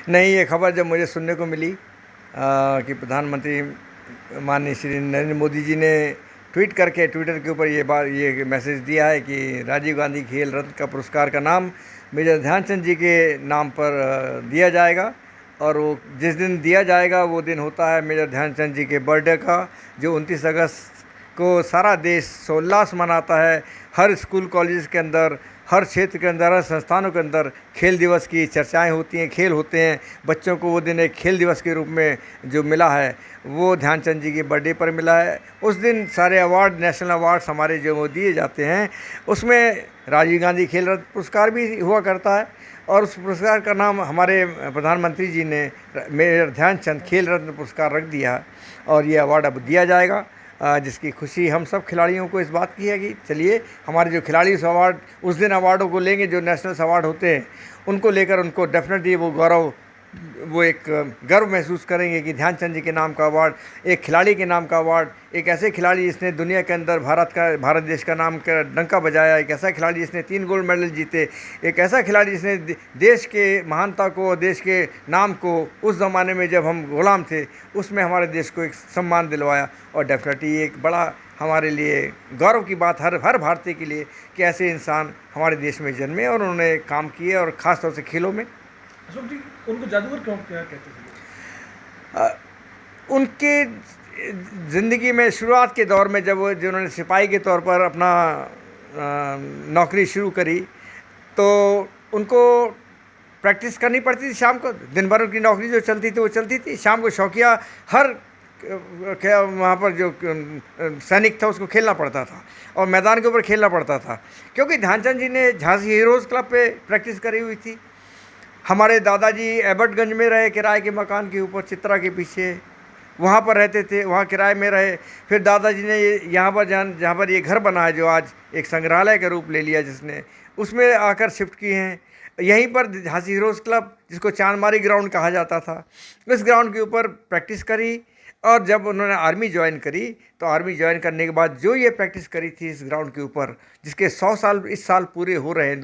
नहीं, ये खबर जब मुझे सुनने को मिली कि प्रधानमंत्री माननीय श्री नरेंद्र मोदी जी ने ट्वीट करके ट्विटर के ऊपर ये मैसेज दिया है कि राजीव गांधी खेल रत्न का पुरस्कार का नाम मेजर ध्यानचंद जी के नाम पर दिया जाएगा। और वो जिस दिन दिया जाएगा वो दिन होता है मेजर ध्यानचंद जी के बर्थडे का, जो 29 अगस्त को सारा देश सोल्लास मनाता है। हर स्कूल कॉलेज के अंदर, हर क्षेत्र के अंदर, हर संस्थानों के अंदर खेल दिवस की चर्चाएं होती हैं, खेल होते हैं। बच्चों को वो दिन एक खेल दिवस के रूप में जो मिला है वो ध्यानचंद जी के बर्थडे पर मिला है। उस दिन सारे अवार्ड, नेशनल अवार्ड्स हमारे जो वो दिए जाते हैं, उसमें राजीव गांधी खेल रत्न पुरस्कार भी हुआ करता है। और उस पुरस्कार का नाम हमारे प्रधानमंत्री जी ने मेजर ध्यानचंद खेल रत्न पुरस्कार रख दिया है। और ये अवार्ड अब दिया जाएगा, जिसकी खुशी हम सब खिलाड़ियों को इस बात की है कि चलिए हमारे जो खिलाड़ी उस दिन अवार्डों को लेंगे, जो नेशनल अवार्ड होते हैं उनको लेकर उनको डेफिनेटली वो एक गर्व महसूस करेंगे कि ध्यानचंद जी के नाम का अवार्ड, एक खिलाड़ी के नाम का अवार्ड, एक ऐसे खिलाड़ी जिसने दुनिया के अंदर भारत देश का नाम का डंका बजाया, एक ऐसा खिलाड़ी जिसने 3 गोल्ड मेडल जीते, एक ऐसा खिलाड़ी जिसने देश के महानता को और देश के नाम को उस ज़माने में जब हम गुलाम थे उसमें हमारे देश को एक सम्मान दिलवाया। और डेफिनेटली एक बड़ा हमारे लिए गौरव की बात हर भारतीय के लिए कि ऐसे इंसान हमारे देश में जन्मे और उन्होंने काम किए, और ख़ास तौर से खेलों में। अशोक जी, उनको जादूगर क्यों क्या कहते थे? उनके ज़िंदगी में शुरुआत के दौर में जब जिन्होंने सिपाही के तौर पर अपना नौकरी शुरू करी, तो उनको प्रैक्टिस करनी पड़ती थी। शाम को दिन भर उनकी नौकरी जो चलती थी वो चलती थी, शाम को शौकिया हर वहाँ पर जो सैनिक था उसको खेलना पड़ता था और मैदान के ऊपर खेलना पड़ता था, क्योंकि ध्यानचंद जी ने झांसी हीरोज़ क्लब पे प्रैक्टिस करी हुई थी। हमारे दादाजी एबर्टगंज में रहे, किराए के मकान के ऊपर चित्रा के पीछे, वहाँ पर रहते थे, वहाँ किराए में रहे। फिर दादाजी ने यहाँ पर जहाँ पर ये घर बना है, जो आज एक संग्रहालय का रूप ले लिया जिसने, उसमें आकर शिफ्ट किए हैं। यहीं पर झांसी हीरोज़ क्लब, जिसको चांदमारी ग्राउंड कहा जाता था, इस ग्राउंड के ऊपर प्रैक्टिस करी। और जब उन्होंने आर्मी ज्वाइन करी, तो आर्मी ज्वाइन करने के बाद जो ये प्रैक्टिस करी थी इस ग्राउंड के ऊपर, जिसके 100 साल इस साल पूरे हो रहे हैं।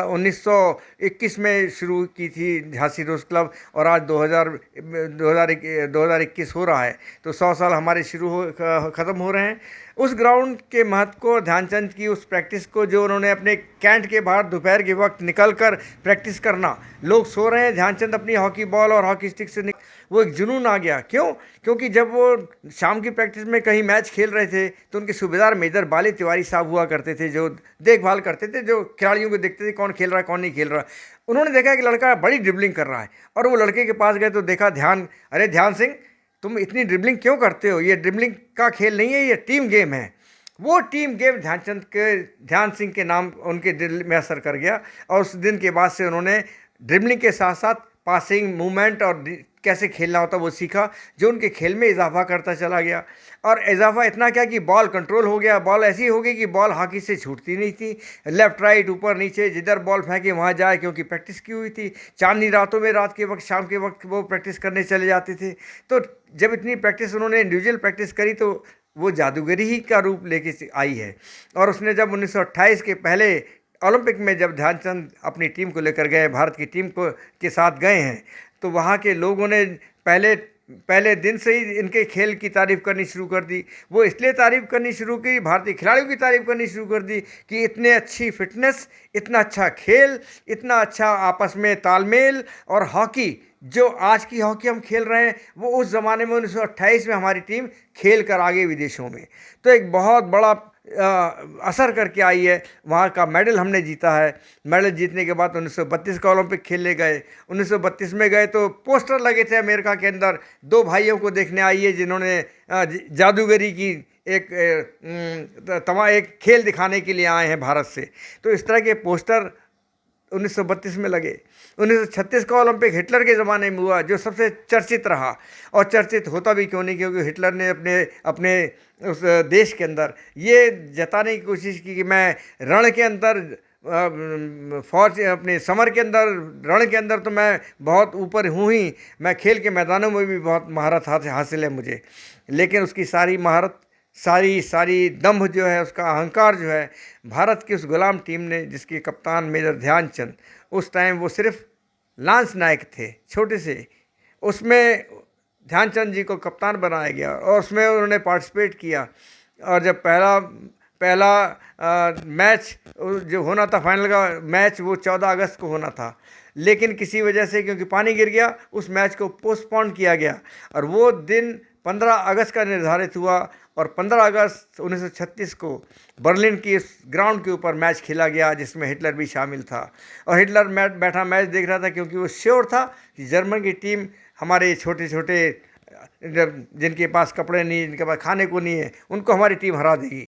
1921 में शुरू की थी झांसी रोज़ क्लब, और आज 2021 हो रहा है, तो 100 साल हमारे ख़त्म हो रहे हैं। उस ग्राउंड के महत्व को, ध्यानचंद की उस प्रैक्टिस को, जो उन्होंने अपने कैंट के बाहर दोपहर के वक्त निकल कर प्रैक्टिस करना, लोग सो रहे हैं, ध्यानचंद अपनी हॉकी बॉल और हॉकी स्टिक से वो एक जुनून आ गया। क्यों? क्योंकि जब वो शाम की प्रैक्टिस में कहीं मैच खेल रहे थे, तो उनके सूबेदार मेजर बाली तिवारी साहब हुआ करते थे, जो देखभाल करते थे, जो खिलाड़ियों को देखते थे कौन खेल रहा है कौन नहीं खेल रहा। उन्होंने देखा कि लड़का बड़ी ड्रिबलिंग कर रहा है, और वो लड़के के पास गए तो देखा, अरे ध्यान सिंह, तुम इतनी ड्रिबलिंग क्यों करते हो? ये ड्रिबलिंग का खेल नहीं है, ये टीम गेम है। वो टीम गेम ध्यान सिंह के नाम उनके दिल में असर कर गया, और उस दिन के बाद से उन्होंने ड्रिबलिंग के साथ साथ पासिंग, मूवमेंट और कैसे खेलना होता वो सीखा, जो उनके खेल में इजाफा करता चला गया। और इजाफा इतना क्या कि बॉल कंट्रोल हो गया, बॉल ऐसी हो गई कि बॉल हॉकी से छूटती नहीं थी, लेफ्ट राइट ऊपर नीचे जिधर बॉल फेंके वहाँ जाए, क्योंकि प्रैक्टिस की हुई थी। चांदनी रातों में, रात के वक्त, शाम के वक्त वो प्रैक्टिस करने चले जाते थे। तो जब इतनी प्रैक्टिस उन्होंने इंडिविजुअल प्रैक्टिस करी, तो वो जादूगरी ही का रूप लेके आई है। और उसने जब 1928 के पहले ओलंपिक में जब ध्यानचंद अपनी टीम को लेकर गए, भारत की टीम को के साथ गए हैं, तो वहाँ के लोगों ने पहले दिन से ही इनके खेल की तारीफ़ करनी शुरू कर दी। वो इसलिए तारीफ़ करनी शुरू की, भारतीय खिलाड़ियों की तारीफ़ करनी शुरू कर दी कि इतने अच्छी फिटनेस, इतना अच्छा खेल, इतना अच्छा आपस में तालमेल। और हॉकी, जो आज की हॉकी हम खेल रहे हैं, वो उस ज़माने में 1928 में हमारी टीम खेल कर आगे विदेशों में, तो एक बहुत बड़ा असर करके आई है। वहाँ का मेडल हमने जीता है। मेडल जीतने के बाद 1932 का ओलंपिक खेलने गए। 1932 में गए तो पोस्टर लगे थे अमेरिका के अंदर, 2 भाइयों को देखने आइए जिन्होंने जादूगरी की एक खेल दिखाने के लिए आए हैं भारत से। तो इस तरह के पोस्टर 1932 में लगे। 1936 का ओलंपिक हिटलर के ज़माने में हुआ, जो सबसे चर्चित रहा, और चर्चित होता भी क्यों नहीं, क्योंकि हिटलर ने अपने उस देश के अंदर ये जताने की कोशिश की कि मैं रण के अंदर, फौज अपने समर के अंदर, रण के अंदर तो मैं बहुत ऊपर हूँ ही, मैं खेल के मैदानों में भी बहुत महारत हासिल है मुझे। लेकिन उसकी सारी महारत, सारी दम्भ जो है, उसका अहंकार जो है, भारत की उस गुलाम टीम ने, जिसके कप्तान मेजर ध्यानचंद, उस टाइम वो सिर्फ लांस नायक थे, छोटे से, उसमें ध्यानचंद जी को कप्तान बनाया गया और उसमें उन्होंने पार्टिसिपेट किया। और जब पहला पहला मैच जो होना था, फाइनल का मैच, वो 14 अगस्त को होना था, लेकिन किसी वजह से क्योंकि पानी गिर गया उस मैच को पोस्टपोन किया गया और वो दिन 15 अगस्त का निर्धारित हुआ और 15 अगस्त 1936 को बर्लिन की इस ग्राउंड के ऊपर मैच खेला गया जिसमें हिटलर भी शामिल था। और हिटलर बैठा मैच देख रहा था क्योंकि वो श्योर था कि जर्मन की टीम हमारे छोटे छोटे जिनके पास कपड़े नहीं, जिनके पास खाने को नहीं है, उनको हमारी टीम हरा देगी।